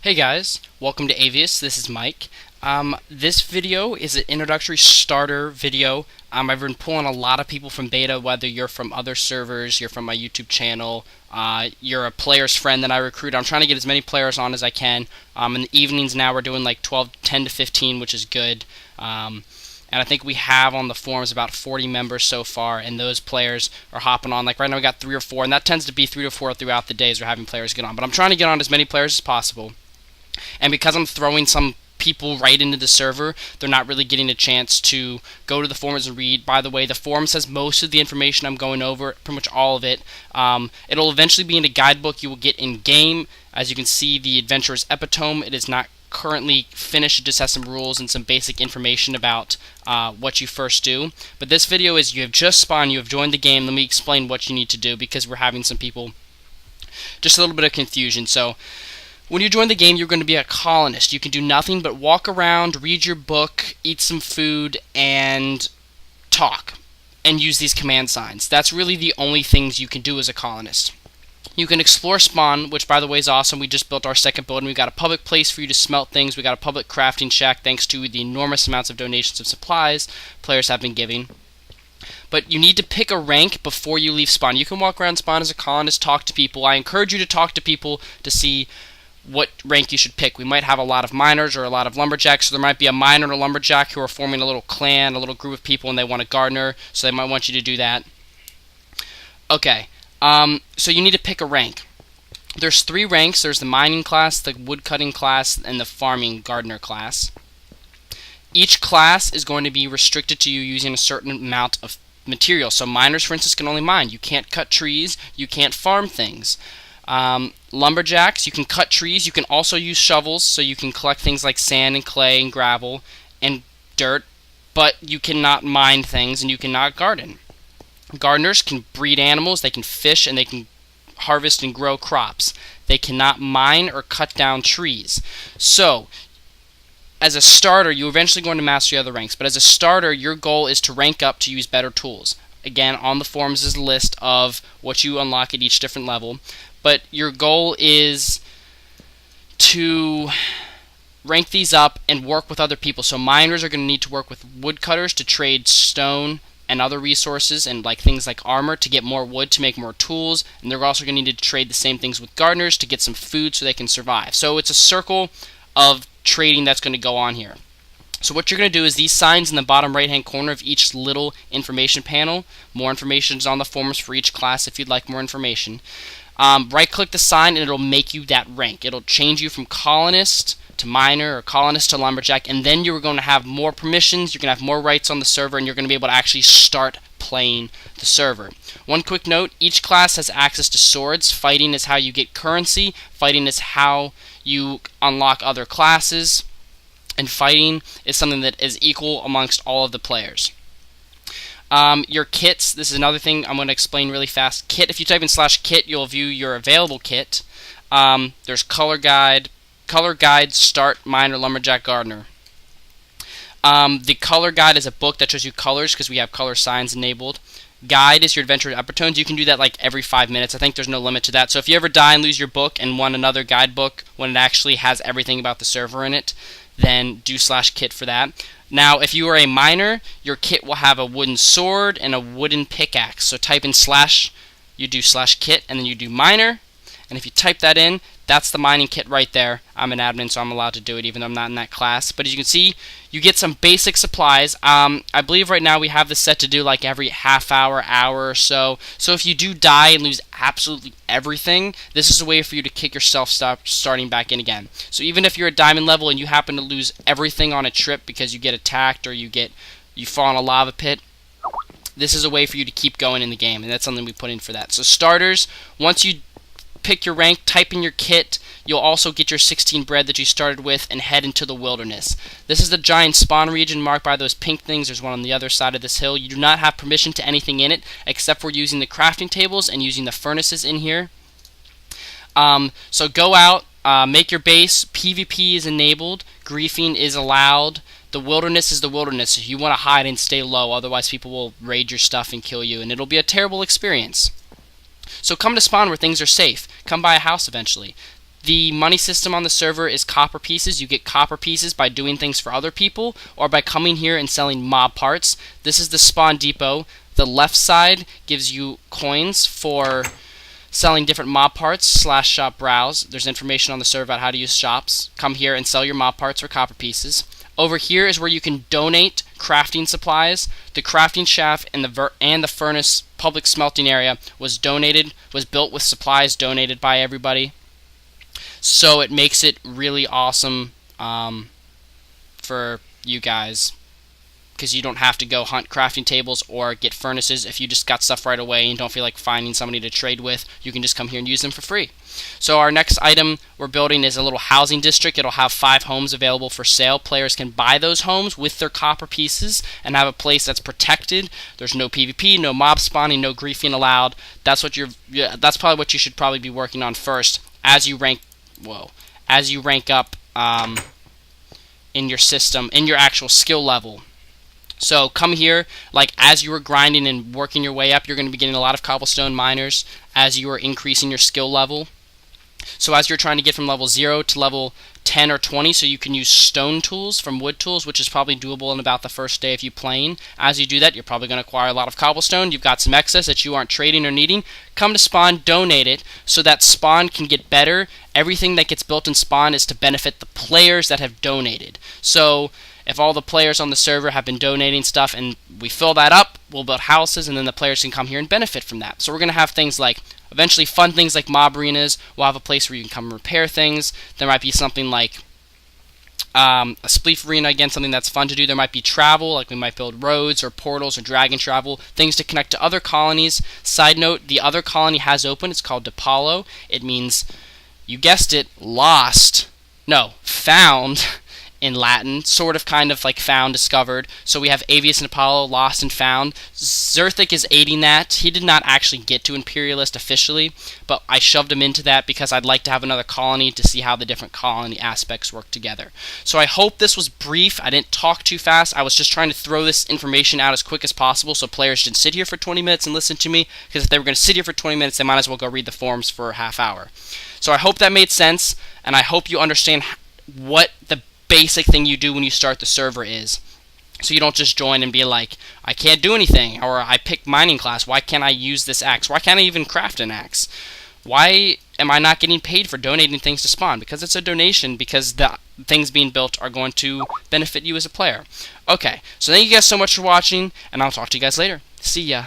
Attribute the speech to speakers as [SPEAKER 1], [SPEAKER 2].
[SPEAKER 1] Hey guys, welcome to Avius. This is Mike. This video is an introductory starter video. I've been pulling a lot of people from beta, whether you're from other servers, you're from my YouTube channel, you're a player's friend that I recruit. I'm trying to get as many players on as I can. In the evenings now we're doing like 10 to 15, which is good. And I think we have on the forums about 40 members so far, and those players are hopping on. Like right now we got 3 or 4, and that tends to be 3 to 4 throughout the days we're having players get on. But I'm trying to get on as many players as possible. And because I'm throwing some people right into the server, they're not really getting a chance to go to the forums and read. By the way, the forum says most of the information I'm going over, pretty much all of it. It'll eventually be in a guidebook you will get in-game. As you can see, the Adventurer's Epitome, it is not currently finished. It just has some rules and some basic information about what you first do. But this video is you have just spawned, you have joined the game. Let me explain what you need to do because we're having some people just a little bit of confusion. So when you join the game, you're going to be a colonist. You can do nothing but walk around, read your book, eat some food, and talk, and use these command signs. That's really the only things you can do as a colonist. You can explore spawn, which by the way is awesome. We just built our second building. We got a public place for you to smelt things. We got a public crafting shack thanks to the enormous amounts of donations of supplies players have been giving. But you need to pick a rank before you leave spawn. You can walk around spawn as a colonist, talk to people. I encourage you to talk to people to see what rank you should pick. We might have a lot of miners or a lot of lumberjacks, so there might be a miner and a lumberjack who are forming a little clan, a little group of people, and they want a gardener, so they might want you to do that. Okay, so you need to pick a rank. There's 3 ranks. There's the mining class, the woodcutting class, and the farming gardener class. Each class is going to be restricted to you using a certain amount of material. So miners, for instance, can only mine. You can't cut trees. You can't farm things. Lumberjacks, you can cut trees. You can also use shovels, so you can collect things like sand and clay and gravel and dirt, but you cannot mine things and you cannot garden. Gardeners can breed animals, they can fish, and they can harvest and grow crops. They cannot mine or cut down trees. So, as a starter, you're eventually going to master the other ranks, but as a starter, your goal is to rank up to use better tools. Again, on the forums is a list of what you unlock at each different level. But your goal is to rank these up and work with other people. So miners are going to need to work with woodcutters to trade stone and other resources and things like armor to get more wood to make more tools. And they're also going to need to trade the same things with gardeners to get some food so they can survive. So it's a circle of trading that's going to go on here. So what you're going to do is these signs in the bottom right hand corner of each little information panel. More information is on the forums for each class if you'd like more information. Right click the sign and it'll make you that rank. It'll change you from colonist to miner or colonist to lumberjack, and then you're going to have more permissions, you're going to have more rights on the server, and you're going to be able to actually start playing the server. One quick note, each class has access to swords. Fighting is how you get currency. Fighting is how you unlock other classes. And fighting is something that is equal amongst all of the players. Your kits, this is another thing I'm going to explain really fast. Kit, if you type in /kit, you'll view your available kit. There's color guide, start, miner, lumberjack, gardener. The color guide is a book that shows you colors because we have color signs enabled. Guide is your adventure epitones. You can do that like every 5 minutes. I think there's no limit to that. So if you ever die and lose your book and want another guidebook when it actually has everything about the server in it, then do /kit for that. Now, if you are a miner, your kit will have a wooden sword and a wooden pickaxe. So type in you do /kit, and then you do miner. And if you type that in, that's the mining kit right there. I'm an admin, so I'm allowed to do it even though I'm not in that class. But as you can see, you get some basic supplies. I believe right now we have this set to do like every half hour or so. So if you do die and lose absolutely everything, this is a way for you to kick yourself starting back in again. So even if you're at diamond level and you happen to lose everything on a trip because you get attacked or you fall in a lava pit, this is a way for you to keep going in the game, and that's something we put in for that. So starters, once you pick your rank, type in your kit, you'll also get your 16 bread that you started with and head into the wilderness. This is the giant spawn region marked by those pink things. There's one on the other side of this hill. You do not have permission to anything in it except for using the crafting tables and using the furnaces in here. So go out, make your base. PvP is enabled. Griefing is allowed. The wilderness is the wilderness. You want to hide and stay low, otherwise people will raid your stuff and kill you, and it'll be a terrible experience. So come to spawn where things are safe. Come by a house eventually. The money system on the server is copper pieces. You get copper pieces by doing things for other people or by coming here and selling mob parts. This is the spawn depot. The left side gives you coins for selling different mob parts. /shop browse. There's information on the server about how to use shops. Come here and sell your mob parts or copper pieces. Over here is where you can donate crafting supplies. The crafting shaft and the furnace public smelting area was built with supplies donated by everybody. So it makes it really awesome for you guys, because you don't have to go hunt crafting tables or get furnaces. If you just got stuff right away and don't feel like finding somebody to trade with, you can just come here and use them for free. So our next item we're building is a little housing district. It'll have 5 homes available for sale. Players can buy those homes with their copper pieces and have a place that's protected. There's no PvP, no mob spawning, no griefing allowed. That's probably what you should probably be working on first as you rank up in your system, in your actual skill level. So come here, like as you are grinding and working your way up, you're going to be getting a lot of cobblestone miners as you are increasing your skill level. So as you're trying to get from level 0 to level 10 or 20, so you can use stone tools from wood tools, which is probably doable in about the first day of you playing. As you do that, you're probably going to acquire a lot of cobblestone. You've got some excess that you aren't trading or needing. Come to spawn, donate it, so that spawn can get better. Everything that gets built in spawn is to benefit the players that have donated. So if all the players on the server have been donating stuff and we fill that up, we'll build houses, and then the players can come here and benefit from that. So we're going to have things like, eventually, fun things like mob arenas. We'll have a place where you can come and repair things. There might be something like a spleef arena, again, something that's fun to do. There might be travel, like we might build roads or portals or dragon travel, things to connect to other colonies. Side note, the other colony has opened. It's called Depalo. It means, you guessed it, found in Latin, sort of kind of like found, discovered. So we have Avius and Apollo, lost and found. Zerthik is aiding that. He did not actually get to Imperialist officially, but I shoved him into that because I'd like to have another colony to see how the different colony aspects work together. So I hope this was brief. I didn't talk too fast. I was just trying to throw this information out as quick as possible so players didn't sit here for 20 minutes and listen to me, because if they were going to sit here for 20 minutes, they might as well go read the forums for a half hour. So I hope that made sense, and I hope you understand what the basic thing you do when you start the server is. So you don't just join and be like, I can't do anything, or I picked mining class, why can't I use this axe? Why can't I even craft an axe? Why am I not getting paid for donating things to spawn? Because it's a donation, because the things being built are going to benefit you as a player. Okay, so thank you guys so much for watching, and I'll talk to you guys later. See ya.